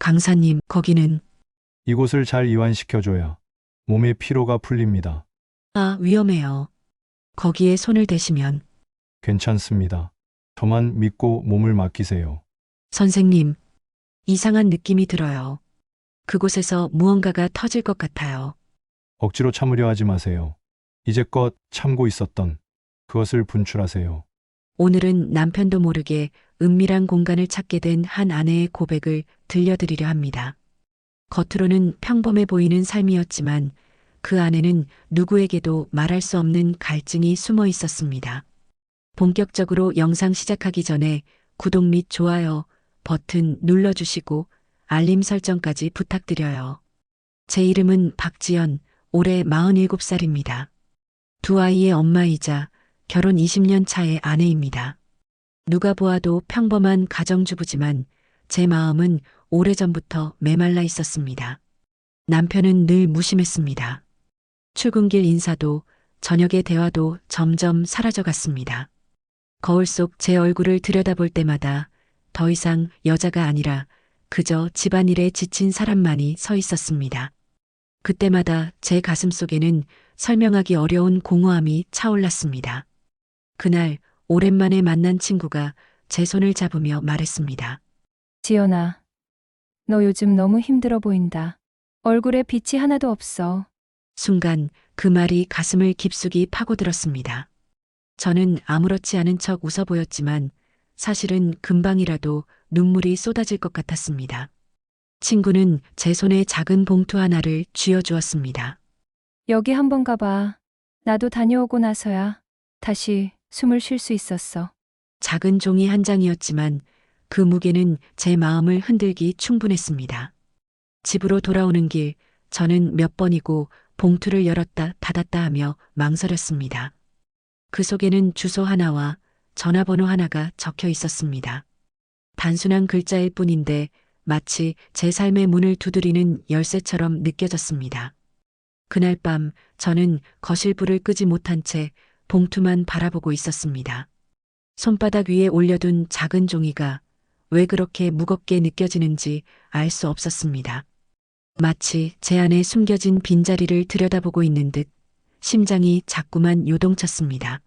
강사님, 거기는. 이곳을 잘 이완시켜줘야 몸의 피로가 풀립니다. 아, 위험해요. 거기에 손을 대시면. 괜찮습니다. 저만 믿고 몸을 맡기세요. 선생님, 이상한 느낌이 들어요. 그곳에서 무언가가 터질 것 같아요. 억지로 참으려 하지 마세요. 이제껏 참고 있었던 그것을 분출하세요. 오늘은 남편도 모르게 은밀한 공간을 찾게 된 한 아내의 고백을 들려드리려 합니다. 겉으로는 평범해 보이는 삶이었지만 그 안에는 누구에게도 말할 수 없는 갈증이 숨어 있었습니다. 본격적으로 영상 시작하기 전에 구독 및 좋아요 버튼 눌러주시고 알림 설정까지 부탁드려요. 제 이름은 박지연, 올해 47살입니다. 두 아이의 엄마이자 결혼 20년 차의 아내입니다. 누가 보아도 평범한 가정주부지만 제 마음은 오래전부터 메말라 있었습니다. 남편은 늘 무심했습니다. 출근길 인사도 저녁의 대화도 점점 사라져갔습니다. 거울 속 제 얼굴을 들여다볼 때마다 더 이상 여자가 아니라 그저 집안일에 지친 사람만이 서 있었습니다. 그때마다 제 가슴 속에는 설명하기 어려운 공허함이 차올랐습니다. 그날 오랜만에 만난 친구가 제 손을 잡으며 말했습니다. 지연아, 너 요즘 너무 힘들어 보인다. 얼굴에 빛이 하나도 없어. 순간 그 말이 가슴을 깊숙이 파고들었습니다. 저는 아무렇지 않은 척 웃어 보였지만 사실은 금방이라도 눈물이 쏟아질 것 같았습니다. 친구는 제 손에 작은 봉투 하나를 쥐어주었습니다. 여기 한번 가봐. 나도 다녀오고 나서야 다시 숨을 쉴 수 있었어. 작은 종이 한 장이었지만 그 무게는 제 마음을 흔들기 충분했습니다. 집으로 돌아오는 길 저는 몇 번이고 봉투를 열었다 닫았다 하며 망설였습니다. 그 속에는 주소 하나와 전화번호 하나가 적혀 있었습니다. 단순한 글자일 뿐인데 마치 제 삶의 문을 두드리는 열쇠처럼 느껴졌습니다. 그날 밤 저는 거실 불을 끄지 못한 채 봉투만 바라보고 있었습니다. 손바닥 위에 올려둔 작은 종이가 왜 그렇게 무겁게 느껴지는지 알 수 없었습니다. 마치 제 안에 숨겨진 빈자리를 들여다보고 있는 듯 심장이 자꾸만 요동쳤습니다.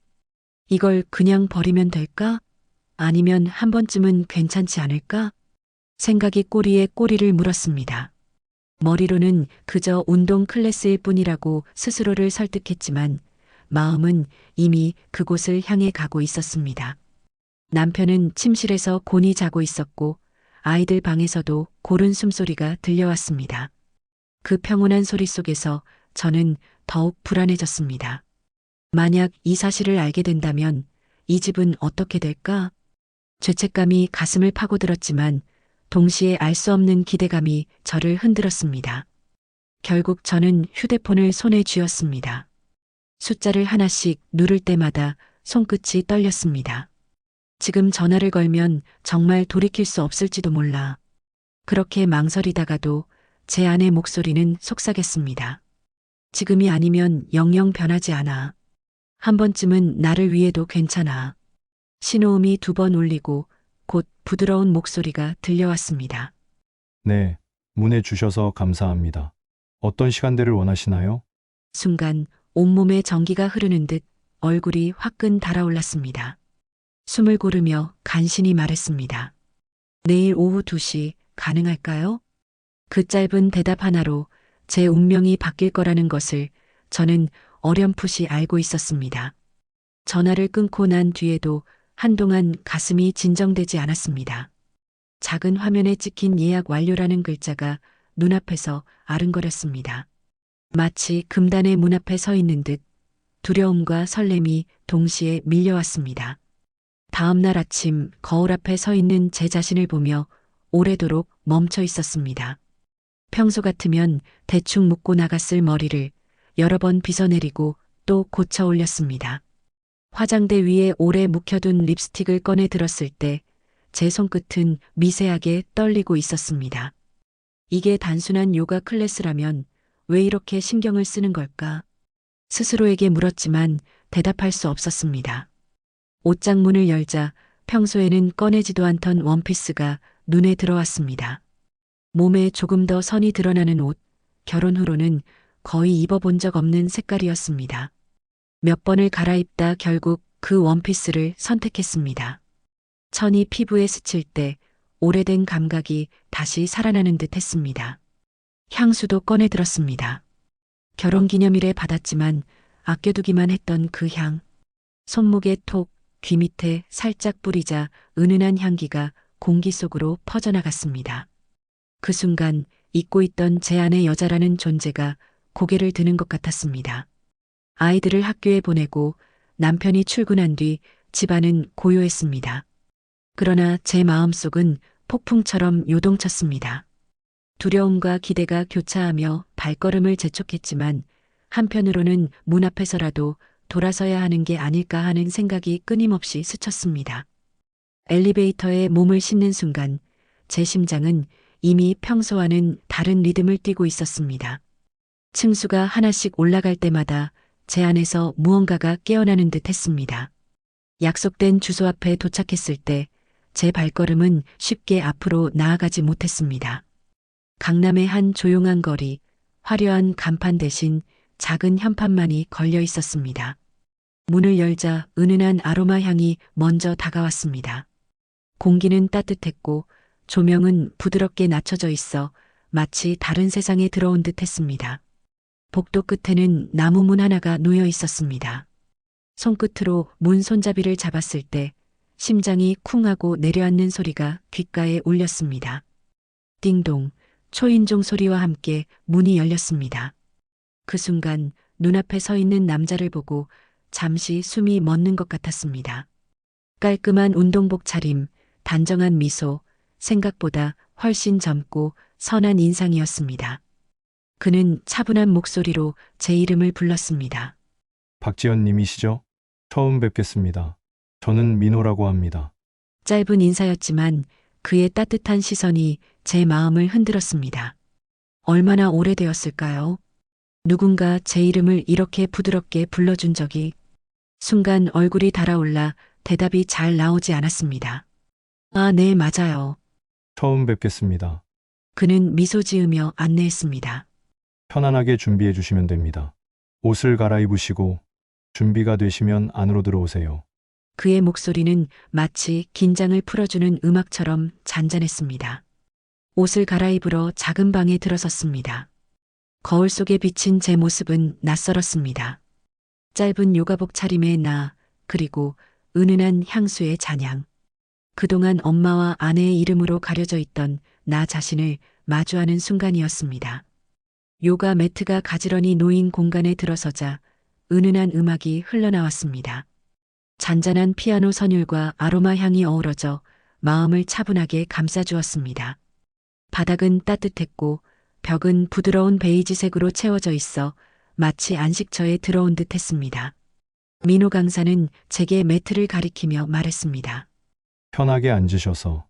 이걸 그냥 버리면 될까? 아니면 한 번쯤은 괜찮지 않을까? 생각이 꼬리에 꼬리를 물었습니다. 머리로는 그저 운동 클래스일 뿐이라고 스스로를 설득했지만 마음은 이미 그곳을 향해 가고 있었습니다. 남편은 침실에서 곤히 자고 있었고 아이들 방에서도 고른 숨소리가 들려왔습니다. 그 평온한 소리 속에서 저는 더욱 불안해졌습니다. 만약 이 사실을 알게 된다면 이 집은 어떻게 될까? 죄책감이 가슴을 파고들었지만 동시에 알 수 없는 기대감이 저를 흔들었습니다. 결국 저는 휴대폰을 손에 쥐었습니다. 숫자를 하나씩 누를 때마다 손끝이 떨렸습니다. 지금 전화를 걸면 정말 돌이킬 수 없을지도 몰라. 그렇게 망설이다가도 제 안의 목소리는 속삭였습니다. 지금이 아니면 영영 변하지 않아. 한 번쯤은 나를 위해도 괜찮아. 신호음이 2번 울리고 곧 부드러운 목소리가 들려왔습니다. 네, 문해 주셔서 감사합니다. 어떤 시간대를 원하시나요? 순간 온몸에 전기가 흐르는 듯 얼굴이 화끈 달아올랐습니다. 숨을 고르며 간신히 말했습니다. 내일 오후 2시 가능할까요? 그 짧은 대답 하나로 제 운명이 바뀔 거라는 것을 저는 어렴풋이 알고 있었습니다. 전화를 끊고 난 뒤에도 한동안 가슴이 진정되지 않았습니다. 작은 화면에 찍힌 예약 완료라는 글자가 눈앞에서 아른거렸습니다. 마치 금단의 문 앞에 서 있는 듯 두려움과 설렘이 동시에 밀려왔습니다. 다음 날 아침 거울 앞에 서 있는 제 자신을 보며 오래도록 멈춰 있었습니다. 평소 같으면 대충 묶고 나갔을 머리를 여러 번 빗어내리고 또 고쳐 올렸습니다. 화장대 위에 오래 묵혀둔 립스틱을 꺼내 들었을 때 제 손끝은 미세하게 떨리고 있었습니다. 이게 단순한 요가 클래스라면 왜 이렇게 신경을 쓰는 걸까? 스스로에게 물었지만 대답할 수 없었습니다. 옷장 문을 열자 평소에는 꺼내지도 않던 원피스가 눈에 들어왔습니다. 몸에 조금 더 선이 드러나는 옷, 결혼 후로는 거의 입어본 적 없는 색깔이었습니다. 몇 번을 갈아입다 결국 그 원피스를 선택했습니다. 천이 피부에 스칠 때 오래된 감각이 다시 살아나는 듯 했습니다. 향수도 꺼내 들었습니다. 결혼기념일에 받았지만 아껴두기만 했던 그 향. 손목에 톡, 귀 밑에 살짝 뿌리자 은은한 향기가 공기 속으로 퍼져나갔습니다. 그 순간 잊고 있던 제 안의 여자라는 존재가 고개를 드는 것 같았습니다. 아이들을 학교에 보내고 남편이 출근한 뒤 집안은 고요했습니다. 그러나 제 마음속은 폭풍처럼 요동쳤습니다. 두려움과 기대가 교차하며 발걸음을 재촉했지만 한편으로는 문 앞에서라도 돌아서야 하는 게 아닐까 하는 생각이 끊임없이 스쳤습니다. 엘리베이터에 몸을 싣는 순간 제 심장은 이미 평소와는 다른 리듬을 띠고 있었습니다. 층수가 하나씩 올라갈 때마다 제 안에서 무언가가 깨어나는 듯 했습니다. 약속된 주소 앞에 도착했을 때 제 발걸음은 쉽게 앞으로 나아가지 못했습니다. 강남의 한 조용한 거리, 화려한 간판 대신 작은 현판만이 걸려 있었습니다. 문을 열자 은은한 아로마 향이 먼저 다가왔습니다. 공기는 따뜻했고 조명은 부드럽게 낮춰져 있어 마치 다른 세상에 들어온 듯 했습니다. 복도 끝에는 나무 문 하나가 놓여 있었습니다. 손끝으로 문 손잡이를 잡았을 때 심장이 쿵 하고 내려앉는 소리가 귓가에 울렸습니다. 띵동, 초인종 소리와 함께 문이 열렸습니다. 그 순간 눈앞에 서 있는 남자를 보고 잠시 숨이 멎는 것 같았습니다. 깔끔한 운동복 차림, 단정한 미소, 생각보다 훨씬 젊고 선한 인상이었습니다. 그는 차분한 목소리로 제 이름을 불렀습니다. 박지연 님이시죠? 처음 뵙겠습니다. 저는 민호라고 합니다. 짧은 인사였지만 그의 따뜻한 시선이 제 마음을 흔들었습니다. 얼마나 오래되었을까요? 누군가 제 이름을 이렇게 부드럽게 불러준 적이. 순간 얼굴이 달아올라 대답이 잘 나오지 않았습니다. 아, 네, 맞아요. 처음 뵙겠습니다. 그는 미소 지으며 안내했습니다. 편안하게 준비해 주시면 됩니다. 옷을 갈아입으시고 준비가 되시면 안으로 들어오세요. 그의 목소리는 마치 긴장을 풀어주는 음악처럼 잔잔했습니다. 옷을 갈아입으러 작은 방에 들어섰습니다. 거울 속에 비친 제 모습은 낯설었습니다. 짧은 요가복 차림의 나, 그리고 은은한 향수의 잔향. 그동안 엄마와 아내의 이름으로 가려져 있던 나 자신을 마주하는 순간이었습니다. 요가 매트가 가지런히 놓인 공간에 들어서자 은은한 음악이 흘러나왔습니다. 잔잔한 피아노 선율과 아로마 향이 어우러져 마음을 차분하게 감싸주었습니다. 바닥은 따뜻했고 벽은 부드러운 베이지색으로 채워져 있어 마치 안식처에 들어온 듯 했습니다. 민호 강사는 제게 매트를 가리키며 말했습니다. 편하게 앉으셔서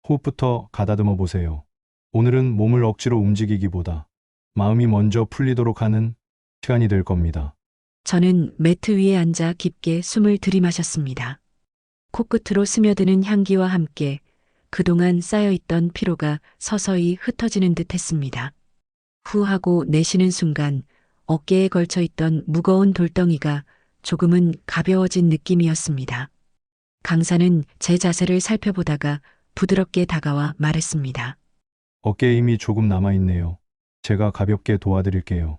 호흡부터 가다듬어 보세요. 오늘은 몸을 억지로 움직이기보다 마음이 먼저 풀리도록 하는 시간이 될 겁니다. 저는 매트 위에 앉아 깊게 숨을 들이마셨습니다. 코끝으로 스며드는 향기와 함께 그동안 쌓여있던 피로가 서서히 흩어지는 듯 했습니다. 후 하고 내쉬는 순간 어깨에 걸쳐있던 무거운 돌덩이가 조금은 가벼워진 느낌이었습니다. 강사는 제 자세를 살펴보다가 부드럽게 다가와 말했습니다. 어깨에 힘이 조금 남아있네요. 제가 가볍게 도와드릴게요.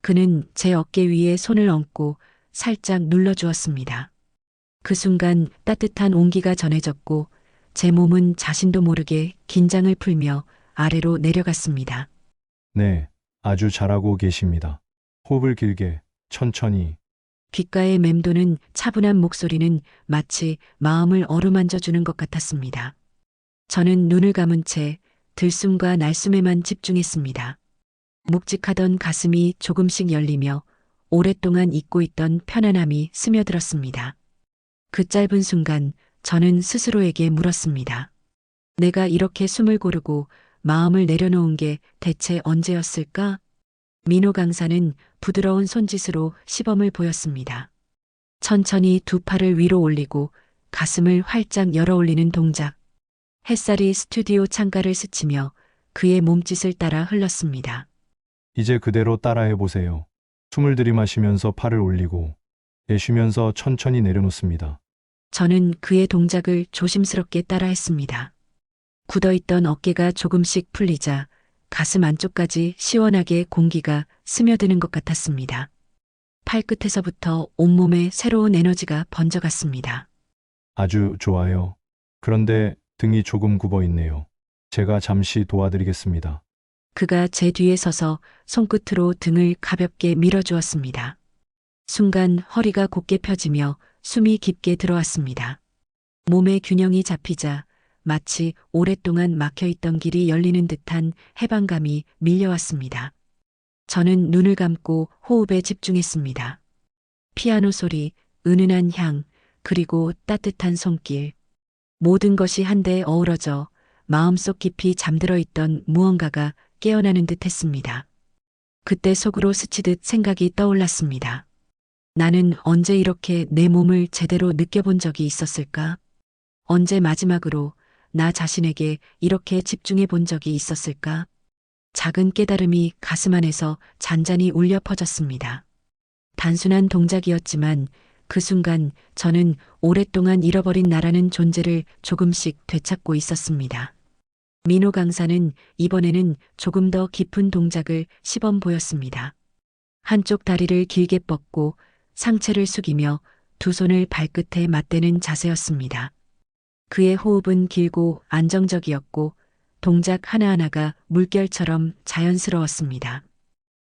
그는 제 어깨 위에 손을 얹고 살짝 눌러주었습니다. 그 순간 따뜻한 온기가 전해졌고 제 몸은 자신도 모르게 긴장을 풀며 아래로 내려갔습니다. 네, 아주 잘하고 계십니다. 호흡을 길게, 천천히. 귓가에 맴도는 차분한 목소리는 마치 마음을 어루만져 주는 것 같았습니다. 저는 눈을 감은 채 들숨과 날숨에만 집중했습니다. 묵직하던 가슴이 조금씩 열리며 오랫동안 잊고 있던 편안함이 스며들었습니다. 그 짧은 순간 저는 스스로에게 물었습니다. 내가 이렇게 숨을 고르고 마음을 내려놓은 게 대체 언제였을까? 민호 강사는 부드러운 손짓으로 시범을 보였습니다. 천천히 두 팔을 위로 올리고 가슴을 활짝 열어 올리는 동작. 햇살이 스튜디오 창가를 스치며 그의 몸짓을 따라 흘렀습니다. 이제 그대로 따라해 보세요. 숨을 들이마시면서 팔을 올리고 내쉬면서 천천히 내려놓습니다. 저는 그의 동작을 조심스럽게 따라했습니다. 굳어있던 어깨가 조금씩 풀리자 가슴 안쪽까지 시원하게 공기가 스며드는 것 같았습니다. 팔끝에서부터 온몸에 새로운 에너지가 번져갔습니다. 아주 좋아요. 그런데 등이 조금 굽어 있네요. 제가 잠시 도와드리겠습니다. 그가 제 뒤에 서서 손끝으로 등을 가볍게 밀어주었습니다. 순간 허리가 곧게 펴지며 숨이 깊게 들어왔습니다. 몸의 균형이 잡히자 마치 오랫동안 막혀있던 길이 열리는 듯한 해방감이 밀려왔습니다. 저는 눈을 감고 호흡에 집중했습니다. 피아노 소리, 은은한 향, 그리고 따뜻한 손길. 모든 것이 한데 어우러져 마음속 깊이 잠들어 있던 무언가가 깨어나는 듯 했습니다. 그때 속으로 스치듯 생각이 떠올랐습니다. 나는 언제 이렇게 내 몸을 제대로 느껴본 적이 있었을까? 언제 마지막으로 나 자신에게 이렇게 집중해 본 적이 있었을까? 작은 깨달음이 가슴 안에서 잔잔히 울려 퍼졌습니다. 단순한 동작이었지만 그 순간 저는 오랫동안 잃어버린 나라는 존재를 조금씩 되찾고 있었습니다. 민호 강사는 이번에는 조금 더 깊은 동작을 시범 보였습니다. 한쪽 다리를 길게 뻗고 상체를 숙이며 두 손을 발끝에 맞대는 자세였습니다. 그의 호흡은 길고 안정적이었고 동작 하나하나가 물결처럼 자연스러웠습니다.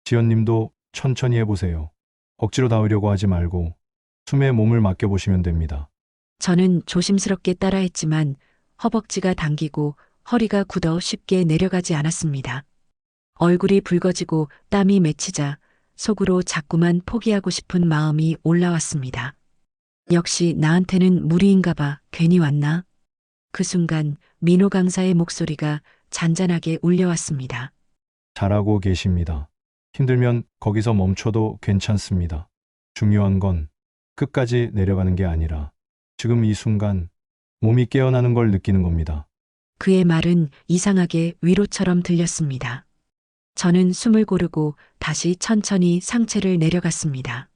지연님도 천천히 해보세요. 억지로 닿으려고 하지 말고 숨에 몸을 맡겨보시면 됩니다. 저는 조심스럽게 따라했지만 허벅지가 당기고 허리가 굳어 쉽게 내려가지 않았습니다. 얼굴이 붉어지고 땀이 맺히자 속으로 자꾸만 포기하고 싶은 마음이 올라왔습니다. 역시 나한테는 무리인가 봐. 괜히 왔나? 그 순간 민호 강사의 목소리가 잔잔하게 울려왔습니다. 잘하고 계십니다. 힘들면 거기서 멈춰도 괜찮습니다. 중요한 건 끝까지 내려가는 게 아니라 지금 이 순간 몸이 깨어나는 걸 느끼는 겁니다. 그의 말은 이상하게 위로처럼 들렸습니다. 저는 숨을 고르고 다시 천천히 상체를 내려갔습니다.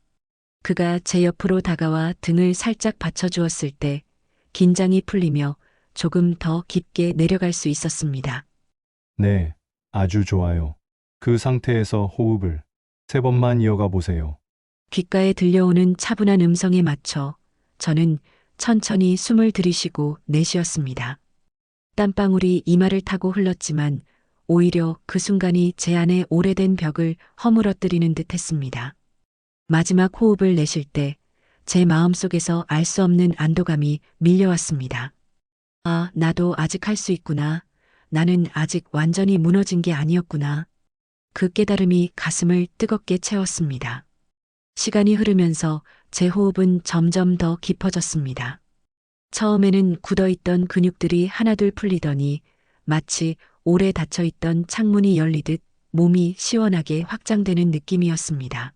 그가 제 옆으로 다가와 등을 살짝 받쳐주었을 때 긴장이 풀리며 조금 더 깊게 내려갈 수 있었습니다. 네, 아주 좋아요. 그 상태에서 호흡을 3번만 이어가 보세요. 귓가에 들려오는 차분한 음성에 맞춰 저는 천천히 숨을 들이쉬고 내쉬었습니다. 땀방울이 이마를 타고 흘렀지만 오히려 그 순간이 제 안에 오래된 벽을 허물어뜨리는 듯 했습니다. 마지막 호흡을 내쉴 때 제 마음속에서 알 수 없는 안도감이 밀려왔습니다. 아, 나도 아직 할 수 있구나. 나는 아직 완전히 무너진 게 아니었구나. 그 깨달음이 가슴을 뜨겁게 채웠습니다. 시간이 흐르면서 제 호흡은 점점 더 깊어졌습니다. 처음에는 굳어있던 근육들이 하나둘 풀리더니 마치 오래 닫혀있던 창문이 열리듯 몸이 시원하게 확장되는 느낌이었습니다.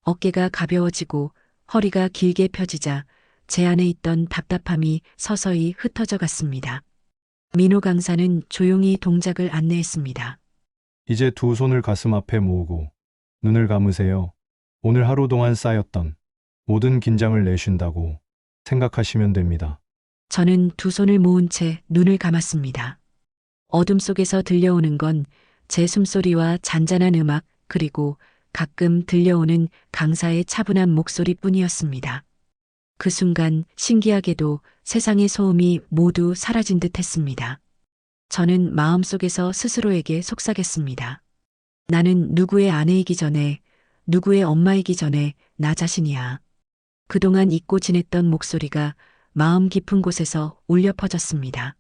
어깨가 가벼워지고 허리가 길게 펴지자 제 안에 있던 답답함이 서서히 흩어져 갔습니다. 민호 강사는 조용히 동작을 안내했습니다. 이제 두 손을 가슴 앞에 모으고 눈을 감으세요. 오늘 하루 동안 쌓였던 모든 긴장을 내쉰다고 생각하시면 됩니다. 저는 두 손을 모은 채 눈을 감았습니다. 어둠 속에서 들려오는 건 제 숨소리와 잔잔한 음악 그리고 가끔 들려오는 강사의 차분한 목소리뿐이었습니다. 그 순간 신기하게도 세상의 소음이 모두 사라진 듯 했습니다. 저는 마음속에서 스스로에게 속삭였습니다. 나는 누구의 아내이기 전에, 누구의 엄마이기 전에 나 자신이야. 그동안 잊고 지냈던 목소리가 마음 깊은 곳에서 울려 퍼졌습니다.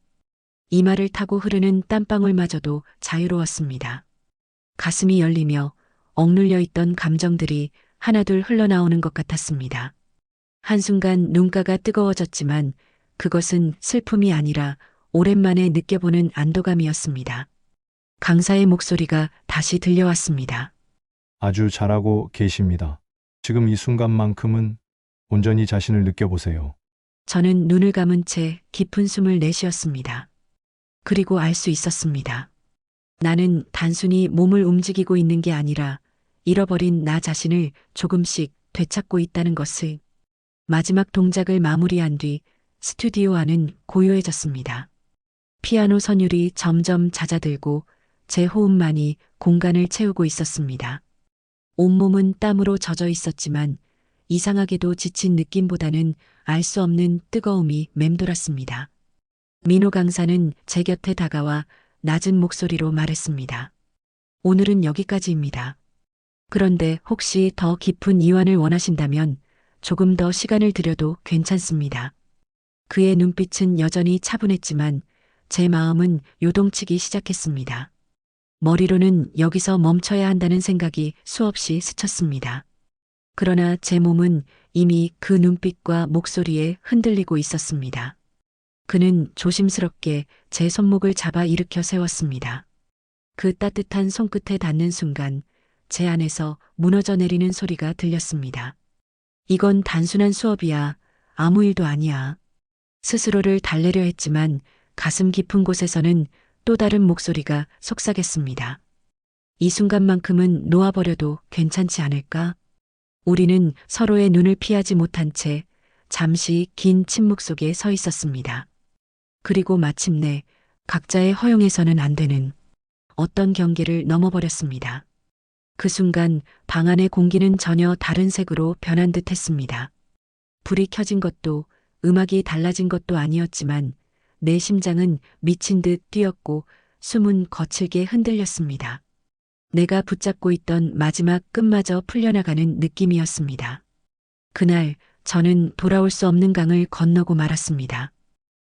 이마를 타고 흐르는 땀방울마저도 자유로웠습니다. 가슴이 열리며 억눌려 있던 감정들이 하나둘 흘러나오는 것 같았습니다. 한순간 눈가가 뜨거워졌지만 그것은 슬픔이 아니라 오랜만에 느껴보는 안도감이었습니다. 강사의 목소리가 다시 들려왔습니다. 아주 잘하고 계십니다. 지금 이 순간만큼은 온전히 자신을 느껴보세요. 저는 눈을 감은 채 깊은 숨을 내쉬었습니다. 그리고 알 수 있었습니다. 나는 단순히 몸을 움직이고 있는 게 아니라 잃어버린 나 자신을 조금씩 되찾고 있다는 것을. 마지막 동작을 마무리한 뒤 스튜디오 안은 고요해졌습니다. 피아노 선율이 점점 잦아들고 제 호흡만이 공간을 채우고 있었습니다. 온몸은 땀으로 젖어 있었지만 이상하게도 지친 느낌보다는 알 수 없는 뜨거움이 맴돌았습니다. 민호 강사는 제 곁에 다가와 낮은 목소리로 말했습니다. 오늘은 여기까지입니다. 그런데 혹시 더 깊은 이완을 원하신다면 조금 더 시간을 들여도 괜찮습니다. 그의 눈빛은 여전히 차분했지만 제 마음은 요동치기 시작했습니다. 머리로는 여기서 멈춰야 한다는 생각이 수없이 스쳤습니다. 그러나 제 몸은 이미 그 눈빛과 목소리에 흔들리고 있었습니다. 그는 조심스럽게 제 손목을 잡아 일으켜 세웠습니다. 그 따뜻한 손끝에 닿는 순간 제 안에서 무너져 내리는 소리가 들렸습니다. 이건 단순한 수업이야. 아무 일도 아니야. 스스로를 달래려 했지만 가슴 깊은 곳에서는 또 다른 목소리가 속삭였습니다. 이 순간만큼은 놓아버려도 괜찮지 않을까? 우리는 서로의 눈을 피하지 못한 채 잠시 긴 침묵 속에 서 있었습니다. 그리고 마침내 각자의 허용해서는 안 되는 어떤 경계를 넘어버렸습니다. 그 순간 방 안의 공기는 전혀 다른 색으로 변한 듯 했습니다. 불이 켜진 것도 음악이 달라진 것도 아니었지만 내 심장은 미친 듯 뛰었고 숨은 거칠게 흔들렸습니다. 내가 붙잡고 있던 마지막 끈마저 풀려나가는 느낌이었습니다. 그날 저는 돌아올 수 없는 강을 건너고 말았습니다.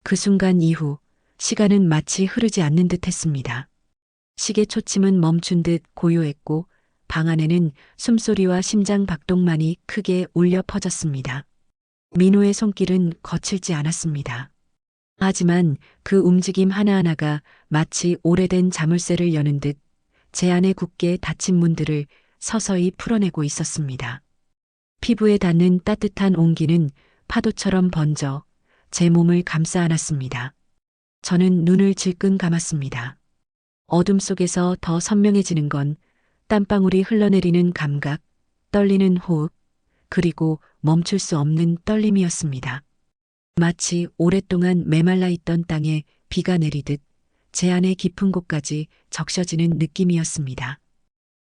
그 순간 이후 시간은 마치 흐르지 않는 듯 했습니다. 시계 초침은 멈춘 듯 고요했고 방 안에는 숨소리와 심장 박동만이 크게 울려 퍼졌습니다. 민호의 손길은 거칠지 않았습니다. 하지만 그 움직임 하나하나가 마치 오래된 자물쇠를 여는 듯 제 안에 굳게 닫힌 문들을 서서히 풀어내고 있었습니다. 피부에 닿는 따뜻한 온기는 파도처럼 번져 제 몸을 감싸 안았습니다. 저는 눈을 질끈 감았습니다. 어둠 속에서 더 선명해지는 건 땀방울이 흘러내리는 감각, 떨리는 호흡, 그리고 멈출 수 없는 떨림이었습니다. 마치 오랫동안 메말라 있던 땅에 비가 내리듯 제 안의 깊은 곳까지 적셔지는 느낌이었습니다.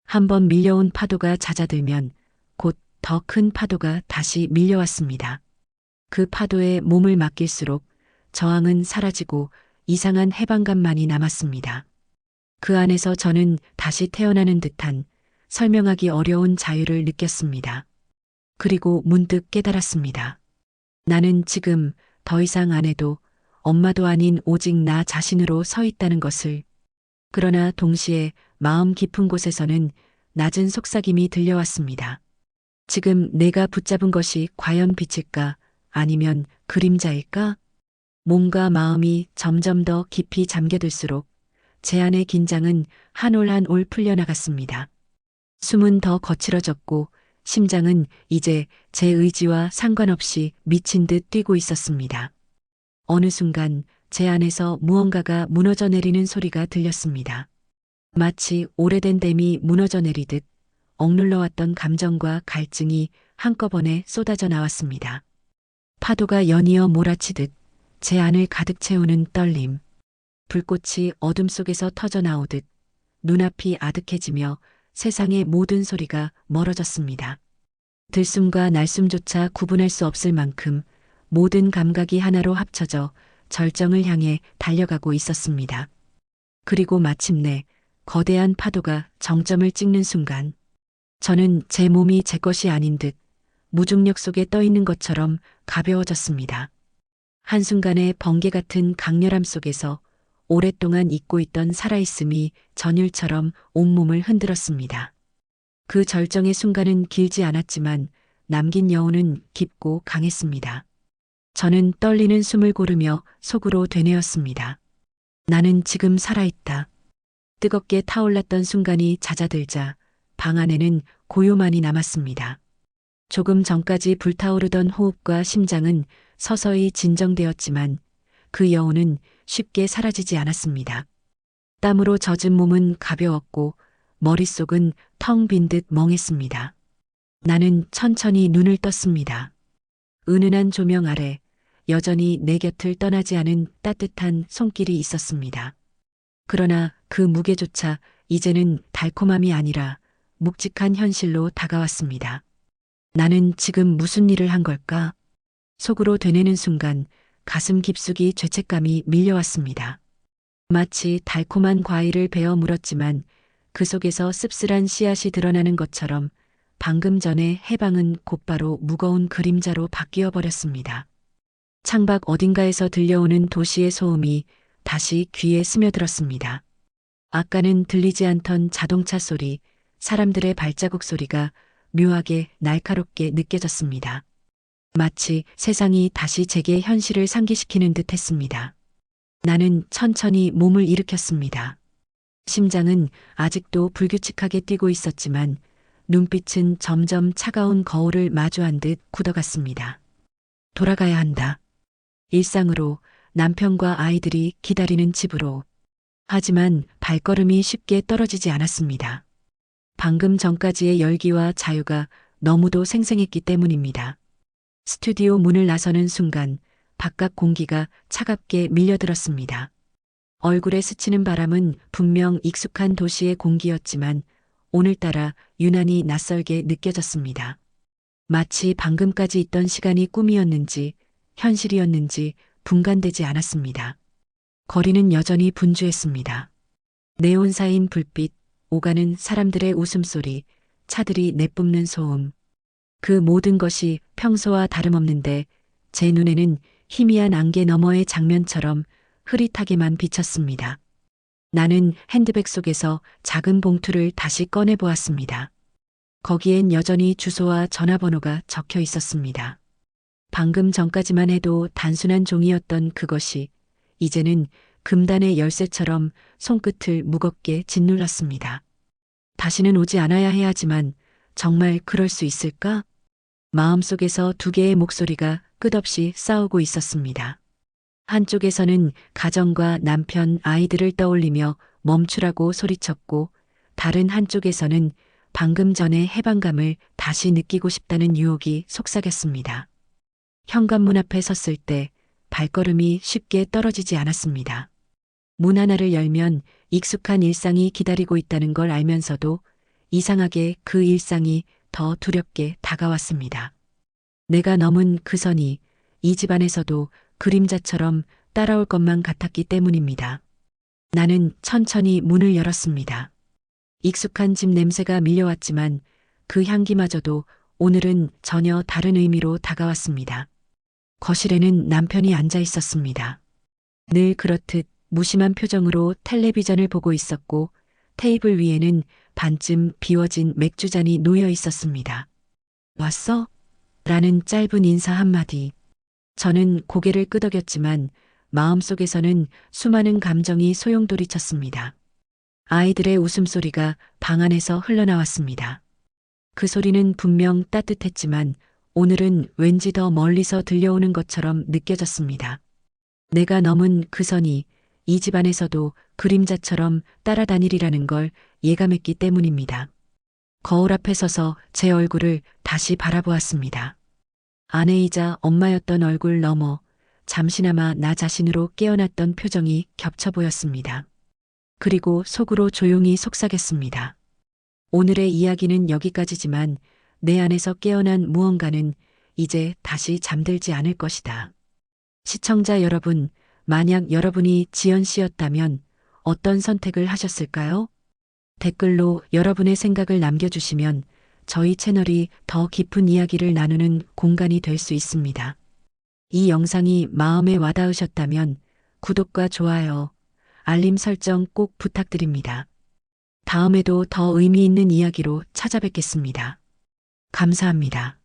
한번 밀려온 파도가 잦아들면 곧 더 큰 파도가 다시 밀려왔습니다. 그 파도에 몸을 맡길수록 저항은 사라지고 이상한 해방감만이 남았습니다. 그 안에서 저는 다시 태어나는 듯한 설명하기 어려운 자유를 느꼈습니다. 그리고 문득 깨달았습니다. 나는 지금 더 이상 아내도 엄마도 아닌 오직 나 자신으로 서 있다는 것을. 그러나 동시에 마음 깊은 곳에서는 낮은 속삭임이 들려왔습니다. 지금 내가 붙잡은 것이 과연 빛일까 아니면 그림자일까? 몸과 마음이 점점 더 깊이 잠겨들수록 제 안의 긴장은 한 올 한 올 풀려나갔습니다. 숨은 더 거칠어졌고 심장은 이제 제 의지와 상관없이 미친 듯 뛰고 있었습니다. 어느 순간 제 안에서 무언가가 무너져 내리는 소리가 들렸습니다. 마치 오래된 댐이 무너져 내리듯 억눌러왔던 감정과 갈증이 한꺼번에 쏟아져 나왔습니다. 파도가 연이어 몰아치듯 제 안을 가득 채우는 떨림. 불꽃이 어둠 속에서 터져 나오듯 눈앞이 아득해지며 세상의 모든 소리가 멀어졌습니다. 들숨과 날숨조차 구분할 수 없을 만큼 모든 감각이 하나로 합쳐져 절정을 향해 달려가고 있었습니다. 그리고 마침내 거대한 파도가 정점을 찍는 순간 저는 제 몸이 제 것이 아닌 듯 무중력 속에 떠 있는 것처럼 가벼워졌습니다. 한순간의 번개 같은 강렬함 속에서 오랫동안 잊고 있던 살아있음이 전율처럼 온몸을 흔들었습니다. 그 절정의 순간은 길지 않았지만 남긴 여운은 깊고 강했습니다. 저는 떨리는 숨을 고르며 속으로 되뇌었습니다. 나는 지금 살아있다. 뜨겁게 타올랐던 순간이 잦아들자 방 안에는 고요만이 남았습니다. 조금 전까지 불타오르던 호흡과 심장은 서서히 진정되었지만 그 여운은 쉽게 사라지지 않았습니다. 땀으로 젖은 몸은 가벼웠고 머릿속은 텅 빈 듯 멍했습니다. 나는 천천히 눈을 떴습니다. 은은한 조명 아래 여전히 내 곁을 떠나지 않은 따뜻한 손길이 있었습니다. 그러나 그 무게조차 이제는 달콤함이 아니라 묵직한 현실로 다가왔습니다. 나는 지금 무슨 일을 한 걸까? 속으로 되뇌는 순간 가슴 깊숙이 죄책감이 밀려왔습니다. 마치 달콤한 과일을 베어 물었지만 그 속에서 씁쓸한 씨앗이 드러나는 것처럼 방금 전에 해방은 곧바로 무거운 그림자로 바뀌어 버렸습니다. 창밖 어딘가에서 들려오는 도시의 소음이 다시 귀에 스며들었습니다. 아까는 들리지 않던 자동차 소리, 사람들의 발자국 소리가 묘하게 날카롭게 느껴졌습니다. 마치 세상이 다시 제게 현실을 상기시키는 듯 했습니다. 나는 천천히 몸을 일으켰습니다. 심장은 아직도 불규칙하게 뛰고 있었지만 눈빛은 점점 차가운 거울을 마주한 듯 굳어갔습니다. 돌아가야 한다. 일상으로, 남편과 아이들이 기다리는 집으로. 하지만 발걸음이 쉽게 떨어지지 않았습니다. 방금 전까지의 열기와 자유가 너무도 생생했기 때문입니다. 스튜디오 문을 나서는 순간 바깥 공기가 차갑게 밀려들었습니다. 얼굴에 스치는 바람은 분명 익숙한 도시의 공기였지만 오늘따라 유난히 낯설게 느껴졌습니다. 마치 방금까지 있던 시간이 꿈이었는지 현실이었는지 분간되지 않았습니다. 거리는 여전히 분주했습니다. 네온사인 불빛, 오가는 사람들의 웃음소리, 차들이 내뿜는 소음. 그 모든 것이 평소와 다름없는데 제 눈에는 희미한 안개 너머의 장면처럼 흐릿하게만 비쳤습니다. 나는 핸드백 속에서 작은 봉투를 다시 꺼내 보았습니다. 거기엔 여전히 주소와 전화번호가 적혀 있었습니다. 방금 전까지만 해도 단순한 종이였던 그것이 이제는 금단의 열쇠처럼 손끝을 무겁게 짓눌렀습니다. 다시는 오지 않아야 해 하지만 정말 그럴 수 있을까? 마음속에서 두 개의 목소리가 끝없이 싸우고 있었습니다. 한쪽에서는 가정과 남편, 아이들을 떠올리며 멈추라고 소리쳤고 다른 한쪽에서는 방금 전의 해방감을 다시 느끼고 싶다는 유혹이 속삭였습니다. 현관문 앞에 섰을 때 발걸음이 쉽게 떨어지지 않았습니다. 문 하나를 열면 익숙한 일상이 기다리고 있다는 걸 알면서도 이상하게 그 일상이 더 두렵게 다가왔습니다. 내가 넘은 그 선이 이 집안에서도 그림자처럼 따라올 것만 같았기 때문입니다. 나는 천천히 문을 열었습니다. 익숙한 집 냄새가 밀려왔지만 그 향기마저도 오늘은 전혀 다른 의미로 다가왔습니다. 거실에는 남편이 앉아 있었습니다. 늘 그렇듯 무심한 표정으로 텔레비전을 보고 있었고 테이블 위에는 반쯤 비워진 맥주잔이 놓여 있었습니다. 왔어? 라는 짧은 인사 한마디. 저는 고개를 끄덕였지만 마음속에서는 수많은 감정이 소용돌이쳤습니다. 아이들의 웃음소리가 방 안에서 흘러나왔습니다. 그 소리는 분명 따뜻했지만 오늘은 왠지 더 멀리서 들려오는 것처럼 느껴졌습니다. 내가 넘은 그 선이 이 집안에서도 그림자처럼 따라다니리라는 걸 예감했기 때문입니다. 거울 앞에 서서 제 얼굴을 다시 바라보았습니다. 아내이자 엄마였던 얼굴 너머 잠시나마 나 자신으로 깨어났던 표정이 겹쳐 보였습니다. 그리고 속으로 조용히 속삭였습니다. 오늘의 이야기는 여기까지지만 내 안에서 깨어난 무언가는 이제 다시 잠들지 않을 것이다. 시청자 여러분, 만약 여러분이 지연 씨였다면 어떤 선택을 하셨을까요? 댓글로 여러분의 생각을 남겨주시면 저희 채널이 더 깊은 이야기를 나누는 공간이 될 수 있습니다. 이 영상이 마음에 와닿으셨다면 구독과 좋아요, 알림 설정 꼭 부탁드립니다. 다음에도 더 의미 있는 이야기로 찾아뵙겠습니다. 감사합니다.